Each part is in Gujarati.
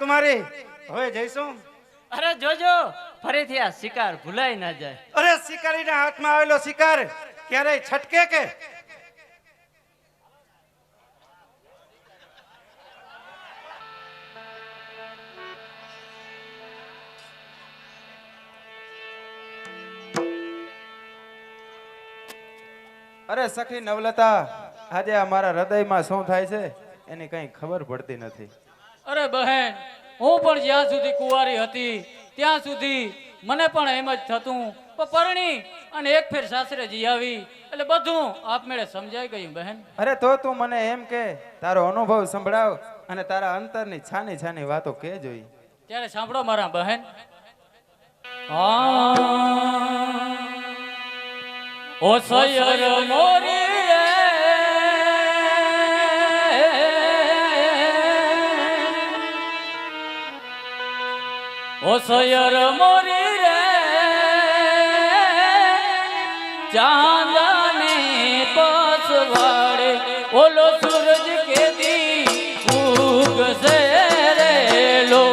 રાજકુમારી હવે જઈશું. અરે જોજો ફરીથી આ શિકાર ભૂલાઈ ના જાય. અરે શિકારીના હાથમાં આવેલો શિકાર ક્યારેય છટકે કે? અરે સખી નવલતા, આજે અમારા હૃદયમાં શું થાય છે એની કઈ ખબર પડતી નથી. અરે બહેન, હું પણ જ્યાં સુધી કુંવારી હતી ત્યાં સુધી મને પણ એમ જ થતું, પણ પરણી અને એક ફેર સાસરે જઈ આવી એટલે બધું આપમેળે સમજાઈ ગયું બહેન. અરે તો તું મને એમ કે તારો અનુભવ સંભળાવ અને તારા અંતરની છાની છાની વાતો કે જોઈ. ત્યારે સાંભળો મારા બહેન. ઓ સૈયર મોરી રે, ઓ સૈયર મોરી રે, ચાંદની પસવાડે ઓલો સૂરજ કેદી ઉગશે રેલો.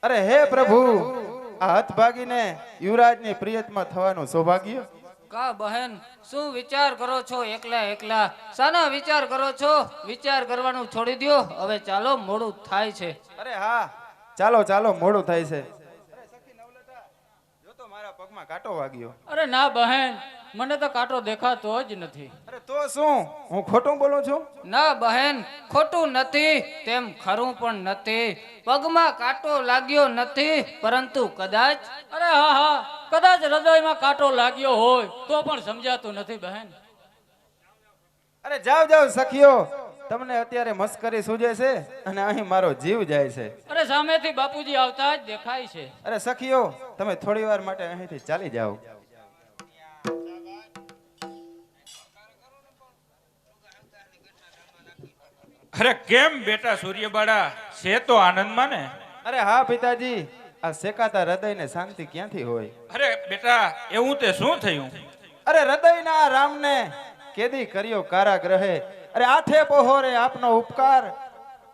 અરે હે પ્રભુ, આ હતભાગીને યુવરાજની પ્રિયતમાં થવાનું સૌભાગ્ય. કા બહેન, શું વિચાર કરો છો એકલા એકલા? શાના વિચાર કરો છો? વિચાર કરવાનું છોડી દો, હવે ચાલો, મોડું થાય છે. અરે હા, ચાલો ચાલો, મોડું થાય છે. અરે સખી નવલતા, જો તો મારા પગમાં કાંટો વાગ્યો. અરે ના બહેન, મને તો કાંટો દેખાતો જ નથી. અરે તો શું, હું ખોટું બોલું છું? ના બહેન, ખોટું નથી તેમ ખરું પણ નથી. પગમાં કાંટો લાગ્યો નથી, પરંતુ કદાચ, અરે હા હા, કદાચ હૃદયમાં કાંટો લાગ્યો હોય તો પણ સમજાતું નથી બહેન. અરે જાવ જાવ સખીઓ, તમને અત્યારે મસ્કરી સૂજે છે અને અહીં મારો જીવ જાય છે. અરે સામેથી બાપુજી આવતા જ દેખાય છે. અરે સખીઓ, તમે થોડી વાર માટે અહીંથી ચાલી જાઓ. અરે કેમ બેટા સૂર્યબાળા, છે તો આનંદમાં ને? અરે હા પિતાજી, આ શેકાતા હૃદયને શાંતિ ક્યાંથી હોય? અરે બેટા, એવું તે શું થયું? અરે હૃદયના રામને કેદી કર્યો કારાગ્રહે અરે આઠે પહોરે આપનો ઉપકાર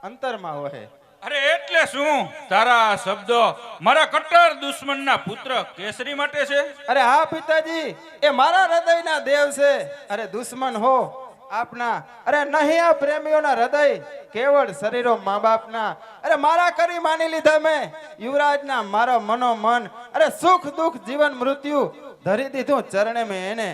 અંતરમાં વહે. અરે એટલે શું તારા આ શબ્દો મારા કટ્ટર દુશ્મનના પુત્ર કેસરી માટે છે? અરે હા પિતાજી, એ મારા હૃદયના દેવ છે. અરે દુશ્મન હો આપના, અરે નહીં આ પ્રેમીઓના હૃદય કેવળ શરીરો મા બાપના. અરે મારા કરી માની લીધા મેં યુવરાજના મારો મનો મન. અરે સુખ દુઃખ જીવન મૃત્યુ ધરી દીધું ચરણે મેં એને.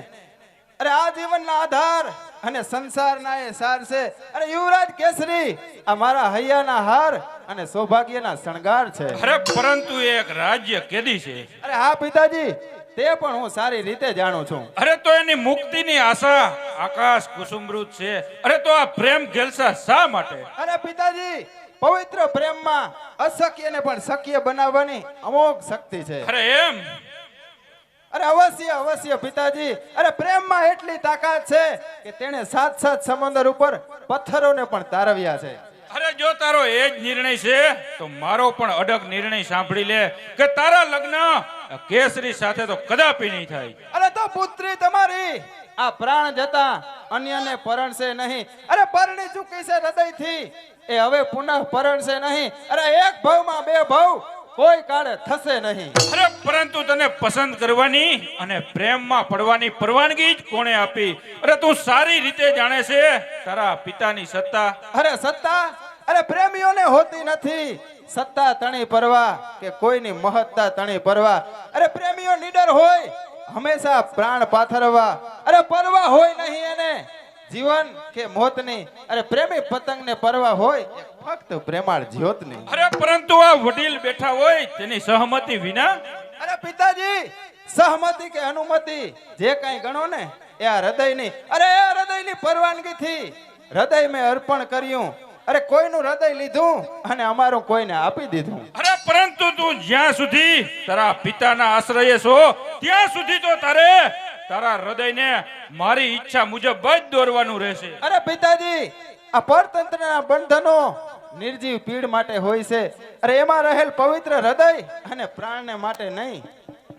અરે આ જીવનના આધાર અને સંસારના એ સાર છે. અરે યુવરાજ કેસરી આ મારા હૈયાના હાર અને સૌભાગ્યના શણગાર છે. અરે પરંતુ એ એક રાજ્ય કેદી છે. અરે હા પિતાજી, તે પણ હું સારી રીતે જાણું છું. અરે તો એની મુક્તિની આશા આકાશ કુસુમૃત છે. અરે તો આ પ્રેમ ગેલસા શા માટે? અરે પિતાજી, પવિત્ર પ્રેમમાં અશક્યને પણ શક્ય બનાવવાની અમોઘ શક્તિ છે. અરે એમ? અરે અવશ્ય અવશ્ય પિતાજી. અરે પ્રેમમાં એટલી તાકાત છે કે તેણે સાત સાત સમંદર ઉપર પથ્થરોને પણ તારવ્યા છે. અરે જો તારો એ જ નિર્ણય છે તો મારો પણ અડગ નિર્ણય સાંભળી લે કે તારા લગ્ન કેસરી સાથે તો કદાપી નહીં થાય. અરે તો પુત્રી તમારી આ પ્રાણ જતા અન્યને પરણશે નહીં. અરે પરણી ચૂકી છે હૃદયથી, એ હવે પુનઃ પરણશે નહીં. અરે એક ભવમાં બે ભવ કોઈ કાળે થશે નહીં. અરે પરંતુ તને પસંદ કરવાની અને પ્રેમમાં પડવાની પરવાનગી જ કોણે આપી? અરે તું સારી રીતે જાણે છે તારા પિતાની સત્તા. અરે સત્તા અરે પ્રેમીઓને હોતી નથી સત્તા તણી પરવા કે કોઈની મહત્તા તણી પરવા. અરે પ્રેમીઓ નીડર હોય હંમેશા પ્રાણ પાથરવા. અરે પરવા હોય નહીં એને જીવન કે મોતની. અરે પ્રેમી પતંગને પરવા હોય ફક્ત પ્રેમાળ જ્યોતની. અરે પરંતુ આ વડીલ બેઠા હોય તેની સહમતિ વિના? અરે પિતાજી, સહમતિ કે અનુમતિ જે કઈ ગણો ને એ આ હૃદયની. અરે એ હૃદયની પરવાનગીથી હૃદય મેં અર્પણ કર્યું. અરે કોઈનું હૃદય લીધું અને અમારું કોઈને આપી દીધું. અરે પરંતુ તું જ્યાં સુધી તારા પિતાના આશ્રયે છો ત્યાં સુધી તો તારા હૃદયને મારી ઈચ્છા મુજબ જ દોરવાનું રહેશે. અરે પિતાજી, આ પરતંત્રના બંધનો નિર્જીવ પીડ માટે હોય છે. અરે એમાં રહેલ પવિત્ર હૃદય અને પ્રાણને માટે નહીં.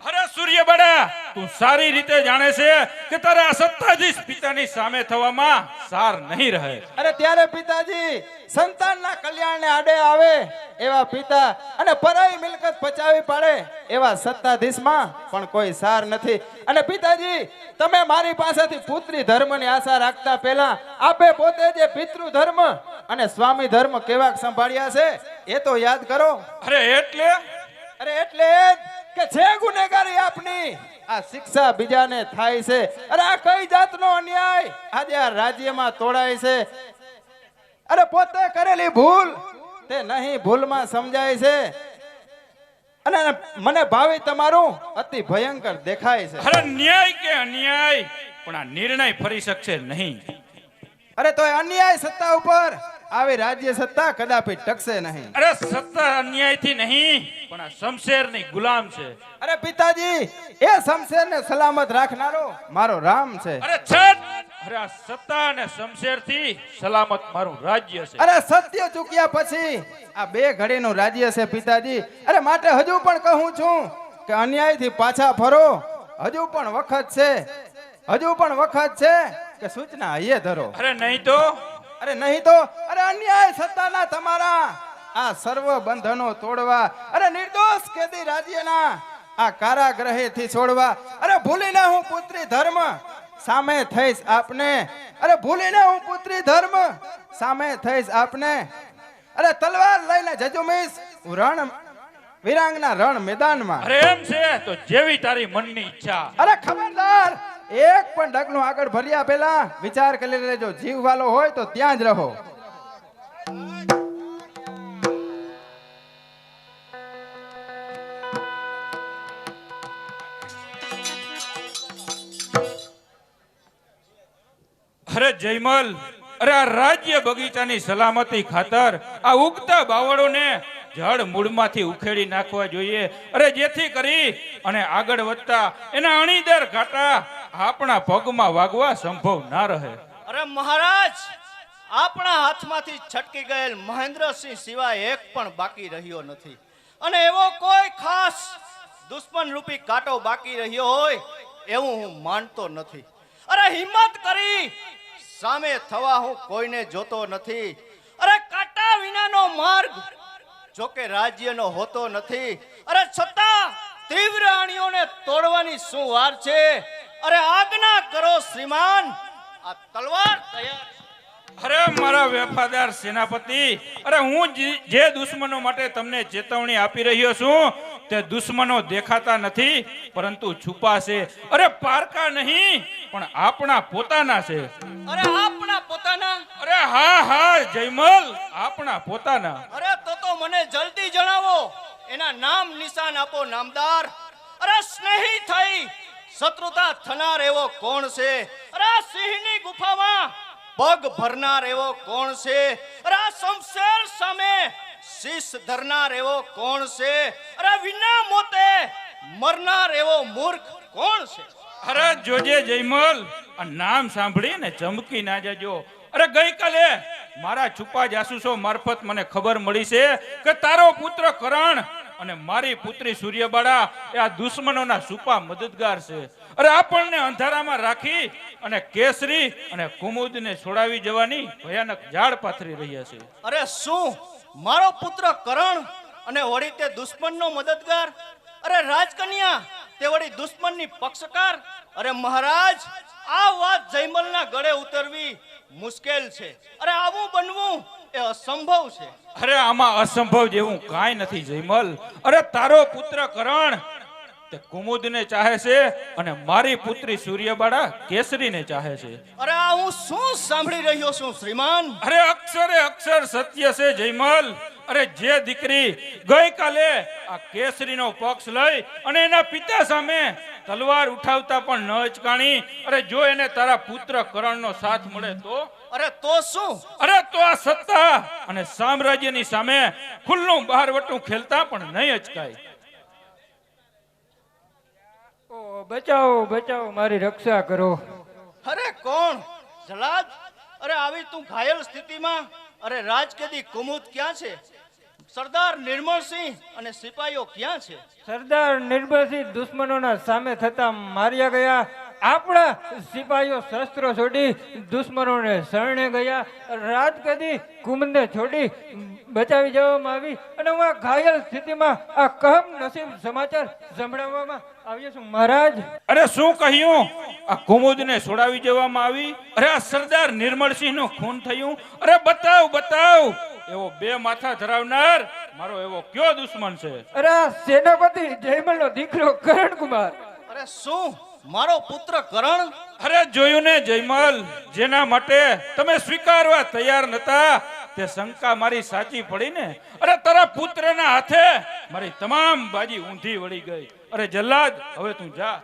અરે સૂર્યબડા, તું સારી રીતે જાણે છે કે તારા સત્તાધીશ પિતાની સામે થવામાં સાર નહીં રહે. અરે ત્યારે પિતાજી સંતાનના કલ્યાણને આડે આવે એવા પિતા અને પરાઈ મિલકત પચાવી પાડે એવા સત્તાધીશમાં પણ કોઈ સાર નથી. અને પિતાજી, તમે મારી પાસેથી પુત્રી ધર્મની આશા રાખતા પહેલા આપે પોતે જે પિતૃ ધર્મ અને સ્વામી ધર્મ કેવા સંભાળ્યા છે એ તો યાદ કરો. અરે એટલે એટલે જ કે છે ગુનેગારી આપની આ શિક્ષા બીજાને થાય છે. અરે આ કઈ જાતનો અન્યાય આજે આ રાજ્યમાં તોડાય છે. અરે પોતે કરેલી ભૂલ તે નહીં ભૂલમાં સમજાય છે. અને મને ભાવિ તમારું અતિ ભયંકર દેખાય છે. અરે ન્યાય કે અન્યાય પણ આ નિર્ણય ફરી શકશે નહીં. અરે તો અન્યાય સત્તા ઉપર આવી રાજ્ય સત્તા કદાપી ટકશે નહીં. અરે સત્તા અન્યાયથી નહીં પણ આ શમશેરની ગુલામ છે. અરે પિતાજી, એ શમશેરને સલામત રાખનારો મારો રામ છે. અરે છત! અરે આ સત્તા અને શમશેરથી સલામત મારું રાજ્ય છે. અરે સત્ય ચૂક્યા પછી આ બે ઘડીનું રાજ્ય છે પિતાજી. અરે માટે હજુ પણ કહું છું કે અન્યાયથી પાછા ફરો. હજુ પણ વખત છે, હજુ પણ વખત છે કે સૂચના હૈયે ધરો. અરે નહીં તો અરે નહીં તો અરે અન્યાય સત્તાના તમારા આ સર્વ બંધનો તોડવા. અરે નિર્દોષ કેદી રાજ્યના આ કારાગૃહેથી છોડવા. અરે ભૂલીને હું પુત્રી ધર્મ સામે થઈશ આપને. અરે ભૂલીને હું પુત્રી ધર્મ સામે થઈશ આપને. અરે તલવાર લઈને જજુમીશ હું રણ વિરાંગના રણ મેદાનમાં. અરે એમ છે તો જેવી તારી મનની ઈચ્છા. અરે ખબરદાર, એક પણ ડગલું આગળ ભર્યા પહેલા વિચાર કરી લેજો. જીવ વાલો હોય તો ત્યાં જ રહો. અરે જયમલ, અરે આ રાજ્ય બગીચાની સલામતી ખાતર આ ઉગતા બાવળોને જળ મૂળમાંથી ઉખેડી નાખવા જોઈએ. અરે જેથી કરી અને આગળ વધતા એના અણીદર ઘાટા આપણા પગમાં વાગવા સંભવ ના રહે. અરે મહારાજ, આપણા હાથમાંથી છટકી ગયેલ મહેન્દ્રસિંહ સિવાય એક પણ બાકી રહ્યો નથી. અને એવો કોઈ ખાસ દુશ્મન રૂપી કાંટો બાકી રહ્યો હોય એવું હું માનતો નથી. અરે હિંમત કરી સામે થવા હું કોઈને જોતો નથી. અરે કાંટા વિનાનો માર્ગ જોકે રાજ્યનો હોતો નથી. અરે છતાં તીવ્ર આણીઓને તોડવાની શું વાર છે? અરે આજ્ઞા કરો શ્રીમાન, આ તલવાર તૈયાર છે. અરે મારા વફાદાર સેનાપતિ, અરે હું જે દુશ્મનો માટે તમને ચેતવણી આપી રહ્યો છું તે દુશ્મનો દેખાતા નથી પરંતુ છુપા છે. અરે પારકા નહીં પણ આપણા પોતાના છે. અરે આપણા પોતાના? અરે હા હા જયમલ, આપણા પોતાના. અરે તો મને જલ્દી જણાવો, એના નામ નિશાન આપો નામદાર. અરે સ્નેહી થઈ શત્રુતા થનાર એવો કોણ છે? અરે આ સિંહની ગુફામાં પગ ભરનાર એવો કોણ છે? અરે આ શમશેર સામે શીશ ધરનાર એવો કોણ છે? અરે વિના મોતે મરનાર એવો મૂર્ખ કોણ છે? અરે જોજે જયમલ, આ નામ સાંભળીને ચમકી ના જજો. અરે ગઈકાલે મારા છુપા જાસૂસો મારફત મને ખબર મળી છે કે તારો પુત્ર કરણ અને મારી પુત્રી સૂર્યબાળા એ આ દુશ્મનોના છુપા મદદગાર છે. અરે આપણને અંધારામાં રાખી અને કેસરી અને કુમુદને છોડાવી જવાની ભયાનક જાળ પાથરી રહ્યા છે. અરે શું મારો પુત્ર કરણ અને વળી તે દુશ્મનનો મદદગાર? અરે રાજકન્યા તે વળી દુશ્મનની પક્ષકાર? અરે મહારાજ, આ વાત જયમલના ગળે ઉતરવી મુશ્કેલ છે. અરે આવું બનવું એ અસંભવ છે. અરે આમાં અસંભવ જેવું કાંઈ નથી જયમલ. અરે તારો પુત્ર કરણ તે કુમુદને ચાહે છે અને મારી પુત્રી સૂર્યબાળા કેસરીને ચાહે છે. અરે આ હું શું સાંભળી રહ્યો છું શ્રીમાન? અરે અક્ષરે અક્ષર સત્ય છે જયમલ. અરે જે દીકરી ગઈકાલે આ કેસરીનો પક્ષ લઈ અને એના પિતા સામે તલવાર ઉઠાવતા પણ ન અચકાણી, અરે જો એને તારા પુત્ર કરણનો સાથ મળે તો? અરે તો શું? અરે તો આ સત્તા અને સામ્રાજ્યની સામે ખુલ્લું બહારવટું ખેલતા પણ નહીં અચકાય. ઓ બચાવો બચાવો, મારી રક્ષા કરો. અરે કોણ? જલાદ? અરે આવી તું ઘાયલ સ્થિતિમાં? અરે રાજકેદી કુમુદ ક્યાં છે? સરદાર નિર્મળસિંહ અને સિપાહીઓ ક્યાં છે? સરદાર નિર્ભયસિંહ દુશ્મનોના સામે થતા માર્યા ગયા. આપણા સિપાહીઓ શસ્ત્રો છોડી દુશ્મનોને શરણે ગયા. રાજકદી કુમુદને છોડી બચાવી જવામાં આવી અને હું આ ઘાયલ સ્થિતિમાં આ કમનસીબ સમાચાર સંભળાવવામાં આવ્યો છું મહારાજ. અરે શું કહ્યું? આ કુમુદને છોડાવી જવામાં આવી? અરે આ સરદાર નિર્મળસિંહ નું ખૂન થયું? અરે બતાવ બતાવ, એવો બે માથા ધરાવનાર મારો એવો કયો દુશ્મન છે? અરે આ સેનાપતિ જયમલનો દીકરો કરણકુમાર. અરે શું મારો પુત્ર કરણ? અરે જોયું ને જયમલ, જેના માટે તમે સ્વીકારવા તૈયાર નતા તે શંકા મારી સાચી પડી ને. અરે તારા પુત્રના હાથે મારી તમામ બાજી ઊંધી વળી ગઈ. અરે જલ્લાદ, હવે તું જા.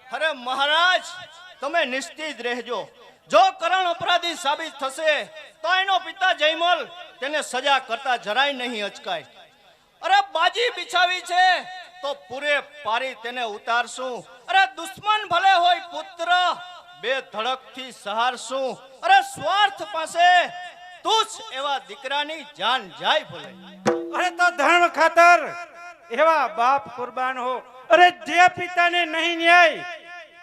અરે મહારાજ, તમે નિશ્ચિત રહેજો. જો કરણ અપરાધી સાબિત થશે તો એનો પિતા જયમલ તેને સજા કરતા જરાય નહીં અચકાય. અરે બાજી બિછાવી છે તો પૂરે પારી તેને ઉતારશું. અરે દુશ્મન ભલે હોય પુત્ર, બે ધડકથી સહારશું. અરે સ્વાર્થ પાસે તુચ્છ એવા દીકરાની જાન જાય ભલે. અરે તો ધર્મ ખાતર એવા બાપ કુરબાન હો. અરે જે પિતાને નહીં ન્યાય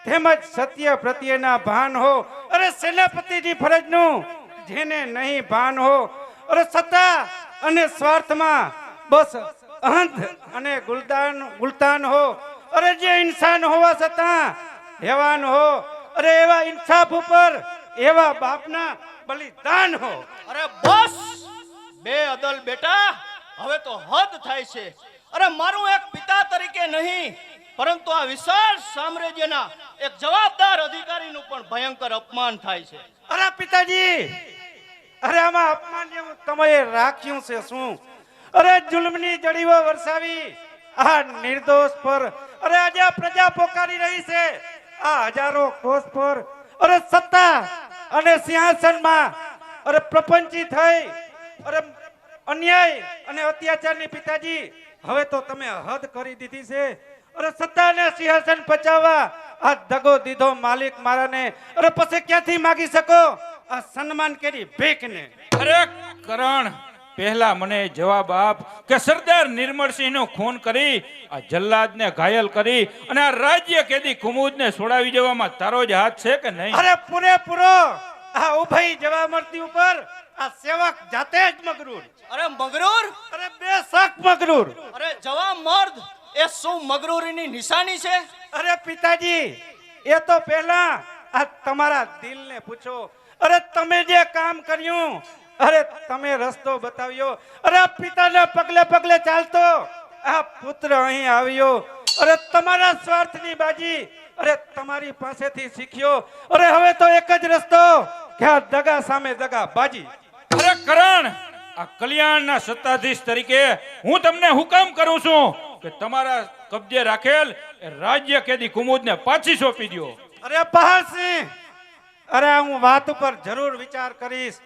તેમજ સત્ય પ્રત્યેના ભાન હો. અરે સેનાપતિની ફરજનું જેને નહીં ભાન હો. અરે સત્તા અને સ્વાર્થમાં બસ અંધ અને ગુલતાન હો. અરે જે ઇન્સાન હોવા છતાં હેવાન હો. અરે એવા ઇન્સાફ ઉપર એવા બાપના બલિદાન હો. અરે બસ બે અદલ બેટા, હવે તો હદ થાય છે. અરે મારું એક પિતા તરીકે નહીં પરંતુ આ વિશાળ સામ્રાજ્યના એક જવાબદાર અધિકારીનું પણ ભયંકર અપમાન થાય છે. અરે પિતાજી, અરે આમાં અપમાન જેવું તમે રાખ્યું છે શું? અરે જુલ્મની જડીઓ વરસાવી આ નિર્દોષ પર અરે આજે આ પ્રજા પોકારી રહી છે. આ હજારો કોષ પર અરે સત્તા અને સિંહાસનમાં અરે પ્રપંચી થઈ અરે અન્યાય અને અત્યાચારની પિતાજી હવે તો તમે હદ કરી દીધી છે. અરે સત્તા અને સિંહાસન બચાવવા આ દગો દીધો માલિક મારાને અરે પછી ક્યાંથી માગી શકો આ સન્માન કરી ભીખને? અરે કરણ, પહેલા મને જવાબ આપ કે સરદાર નિર્મળસિંહ નું ખૂન કરી આ જલ્લાદને ઘાયલ કરી અને આ રાજ્ય કેદી કુમુદને છોડાવી જવામાં તારો જ હાથ છે કે નહીં? અરે પૂરેપૂરો આ ઉભઈ જવા મળતી ઉપર આ સેવક જાતે જ મગરૂર. અરે મગરૂર, અરે બેશક મગરૂર. અરે જવા મર્દ, એ શું મગરૂરીની નિશાની છે? અરે પિતાજી, એ તો પહેલા આ તમારા દિલને પૂછો. અરે તમે જે કામ કર્યું, અરે તમે રસ્તો બતાવ્યો, અરે પિતાના પગલે પગલે ચાલતો આ પુત્ર અહીં આવ્યો. અરે તમારા સ્વાર્થની બાજી અરે તમારી પાસેથી શીખ્યો. અરે હવે તો એક જ રસ્તો કે આ દગા સામે દગા બાજી. અરે કરણ, આ કલ્યાણના સત્તાધીશ તરીકે હું તમને હુકમ કરું છું કે તમારા કબજે રાખેલ એ રાજ્ય કેદી કુમુદને પાછી સોંપી દો. અરે પહાડસિંહ, અરે હું વાત ઉપર જરૂર વિચાર કરીશ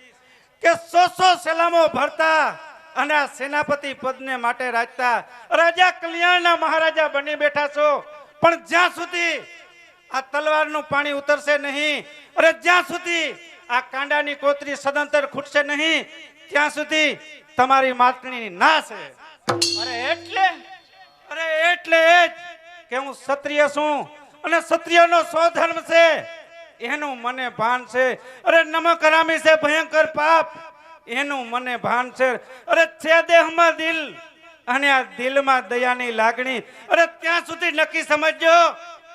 કે 100 સલામો ભરતા અને આ સેનાપતિ પદને માટે રાજતા રાજા કલ્યાણના મહારાજા બની બેઠા છો, પણ જ્યાં સુધી આ તલવારનું પાણી ઉતરશે નહીં, અરે જ્યાં સુધી આ કાંડાની કોતરી સદંતર ખૂટશે નહીં, ત્યાં સુધી તમારી માતણી ના છે. અરે એટલે અરે એટલે જ કે હું ક્ષત્રિય છું અને ક્ષત્રિયનો સ્વધર્મ છે એનું મને ભાન છે. અરે નમક હરામી છે ભયંકર પાપ એનું મને ભાન છે. અરે છે દેહમાં દિલ અને આ દિલમાં દયાની લાગણી. અરે ત્યાં સુધી નક્કી સમજજો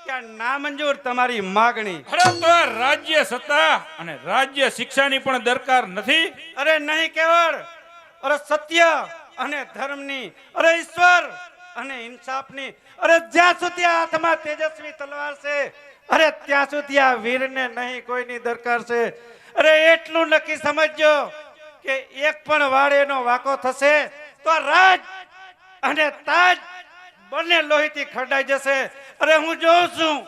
કે આ નામંજૂર તમારી માગણી. અરે તો આ રાજ્ય સત્તા અને રાજ્ય શિક્ષાની પણ દરકાર નથી. અરે નહીં કેવળ અરે સત્ય અને ધર્મની, અરે ઈશ્વર અને ઇન્સાફની. અરે જ્યાં સુધી આ હાથમાં તેજસ્વી તલવાર છે, અરે ત્યાં સુધી આ વીરને નહીં કોઈની દરકાર છે. અરે એટલું નક્કી સમજજો કે એક પણ વાળ એનો વાકો થશે તો આ રાજ અને તાજ બંને લોહીથી ખરડાઈ જશે. અરે હું જોઉં છું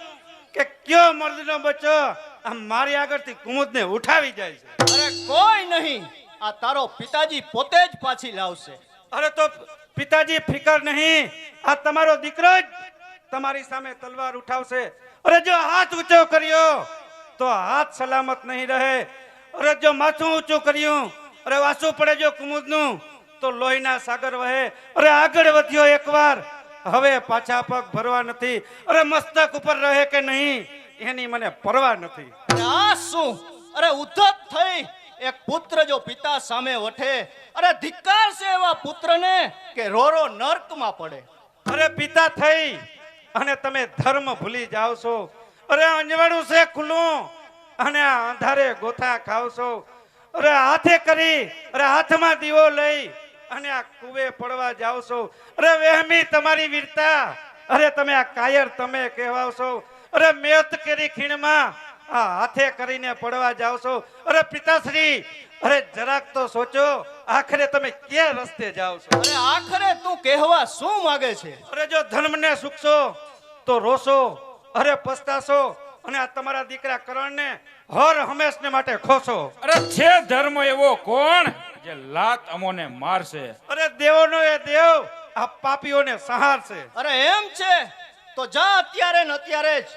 કે કયો મર્દનો બચ્ચો આ મારી આગળથી કુમુદને ઉઠાવી જાય છે. અરે કોઈ નહીં, આ તારો પિતાજી પોતે જ પાછી લાવશે. અરે તો પિતાજી ફિકર નહીં, આ તમારો દીકરો જ તમારી સામે તલવાર ઉઠાવશે. અરે જો હાથ ઊંચો કર્યો તો હાથ સલામત નહીં રહે. અરે જો માથું ઊંચું કર્યું, અરે વાસું પડે જો કુમુદનું તો લોહીના સાગર વહે. અરે આગળ વધ્યો એકવાર, હવે પાછા પગ ભરવા નથી. અરે મસ્તક ઉપર રહે કે નહીં એની મને પરવા નથી. અરે આ શું? અરે ઉદ્ધત થઈ એક પુત્ર જો પિતા સામે વઠે, અરે ધિક્કાર છે એવા પુત્રને કે રોરો નર્કમાં પડે. અરે પિતા થઈ અને તમે ધર્મ ભૂલી જાવ છો. અરે અંજવાળું છે ખુલ્લું અને આ અંધારે ગોથા ખાવ છો. અરે હાથે કરી અરે હાથમાં દીવો લઈ અને આ કુવે પડવા જાવ છો. અરે વહેમી તમારી વીરતા, અરે તમે આ કાયર તમે કહેવાવ છો. અરે મેત કેરી ખીણમાં આ હાથે કરીને પડવા જાવ છો. અરે પિતાશ્રી, અરે જરાક તો સોચો આખરે તમે ક્યાં રસ્તે જાવ છો. અરે આખરે તું કહેવા શું માંગે છે? અરે જો ધર્મને સુખશો તો રોશો, અરે પસ્તાશો અને આ તમારા દીકરા કરણને હર હંમેશને માટે ખોશો. અરે છે ધર્મ એવો કોણ જે લાત અમોને મારશે? અરે દેવોનો એ દેવ આ પાપીઓને સંહારશે. અરે એમ છે તો જા અત્યારે ને અત્યારે જ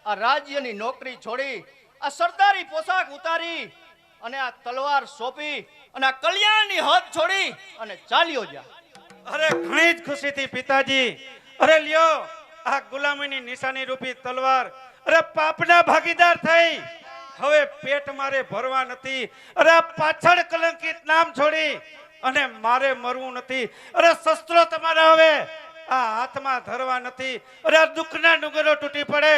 આ રાજ્યની નોકરી છોડી, આ સરદારી પોશાક ઉતારી અને આ તલવાર સોંપી અને આ કલ્યાણની હદ છોડી અને ચાલ્યો જા. અરે ઘણી જ ખુશીથી પિતાજી. અરે લ્યો આ ગુલામીની નિશાની રૂપી તલવાર. અરે પાપના ભાગીદાર થઈ હવે પેટ મારે ભરવા નથી. અરે આ પાછળ કલંકિત નામ છોડી અને મારે મરવું નથી. અરે શસ્ત્રો તમારા હવે આ હાથમાં ધરવા નથી. અરે આ દુઃખના ડુંગરો તૂટી પડે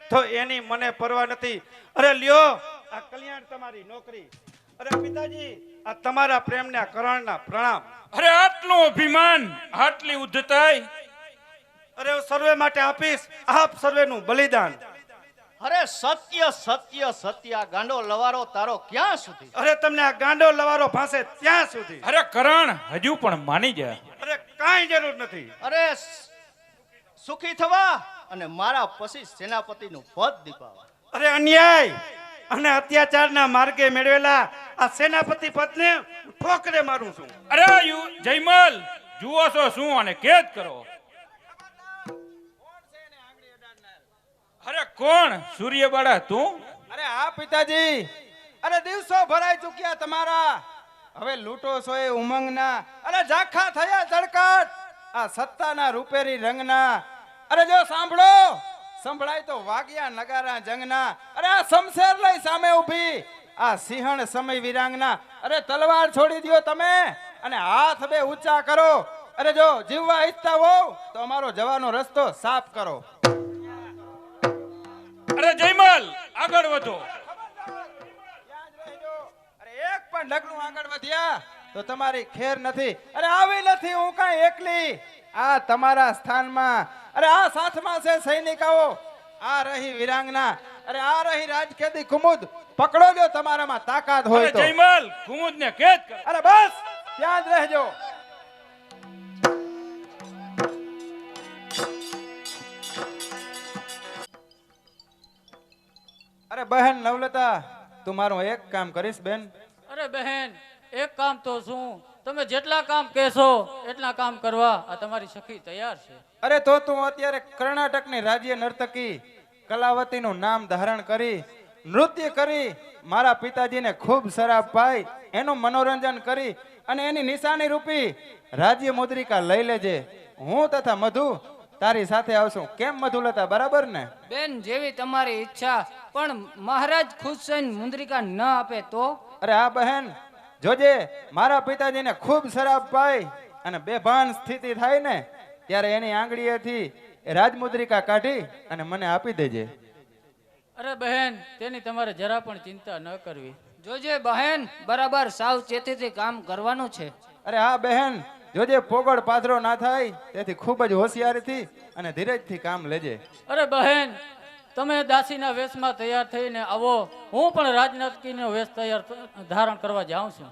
તો એની મને પરવા નથી. અરે લ્યો આ કલ્યાણ તમારી નોકરી. અરે પિતાજી આ તમારા પ્રેમના કરણના પ્રણામ. અરે આટલું અભિમાન, આટલી ઉદ્ધતાઈ. અરે હું સર્વે માટે આપીશ આપ સર્વેનું બલિદાન. અરે સત્ય સત્ય સત્ય, આ ગાંડો લવારો તારો ક્યાં સુધી? અરે તમને આ ગાંડો લવારો ભાસે ત્યાં સુધી. અરે કરણ, હજુ પણ માની જા. અરે કાંઈ જરૂર નથી. અરે સુખી થવા અને મારા પછી સેનાપતિનું પદ દીપાવા. અરે અન્યાય અને અત્યાચારના માર્ગે મેળવેલા આ સેનાપતિ પદને હું ઠોકરે મારું છું. અરે જયમલ, જુઓ છો શું અને કેદ કરો. અરે કોણ? સૂર્યબાળા તું? અરે હા પિતાજી, અરે દિવસો ભરાઈ ચૂક્યા તમારા, હવે લૂંટો છો એ ઉમંગના. અરે ઝાખા થયા ઝડકટ આ સત્તાના રૂપેરી રંગના. અરે જો સાંભળો, સંભળાય તો વાગ્યા નગારા જંગના. અરે આ શમશેર લઈ સામે ઊભી આ સિંહણ સમય વિરાંગના અરે તલવાર છોડી દ્યો તમે અને હાથ બે ઊંચા કરો. અરે જો જીવવા ઈચ્છતા હોવ તો અમારો જવાનો રસ્તો સાફ કરો. અરે જયમલ આગળ વધો. અરે એક પણ ડગલું આગળ વધ્યા તો તમારી ખેર નથી. અરે આવી નથી હું કાંઈ એકલી. આ તમારા સ્થાનમાં અરે આ સાથમાં છે સૈનિકાઓ. આ રહી વિરાંગના અરે આ રહી રાજકેદી કુમુદ. પકડો જો તમારામાં તાકાત હોય અરે તો. જયમલ કુમુદ ને કેદ કર. અરે બસ ત્યાં જ રહેજો. અરે બહેન નવલતા તું મારું એક કામ કરીશ બેન? અરે બહેન એક કામ તો શું, તમે જેટલા કામ કહેશો એટલા કામ કરવા આ તમારી સખી તૈયાર છે. અરે તો તું અત્યારે કર્ણાટકની રાજ્ય નર્તકી કલાવતીનું નામ ધારણ કરી નૃત્ય કરી મારા પિતાજીને ખૂબ શરાબ પાઈ એનું મનોરંજન કરી અને એની નિશાની રૂપી રાજ્ય મુદ્રિકા લઈ લેજે. હું તથા મધુ તારી સાથે આવશું. કેમ મધુલતા, બરાબર ને? બેન જેવી તમારી ઈચ્છા, પણ મહારાજ ખુશ થઈને મુદ્રિકા ન આપે તો? અરે આ બહેન જોજે મારા પિતાજીને ખૂબ શરાબ પાઈ અને બેભાન સ્થિતિ થાય ને ત્યારે એની આંગળીએથી એ રાજમુદ્રિકા કાઢી અને મને આપી દેજે. અરે બહેન તેની તમારે જરા પણ ચિંતા ન કરવી. જોજે બહેન બરાબર સાવચેતીથી કામ કરવાનું છે. અરે હા બહેન જોજે પોગળ પાથરો ના થાય તેથી ખૂબ જ હોશિયારીથી અને ધીરજથી કામ લેજે. અરે બહેન તમે દાસીના વેશમાં તૈયાર થઈને આવો, હું પણ રાજનર્તકીનો વેશ ધારણ કરવા જાઉં છું.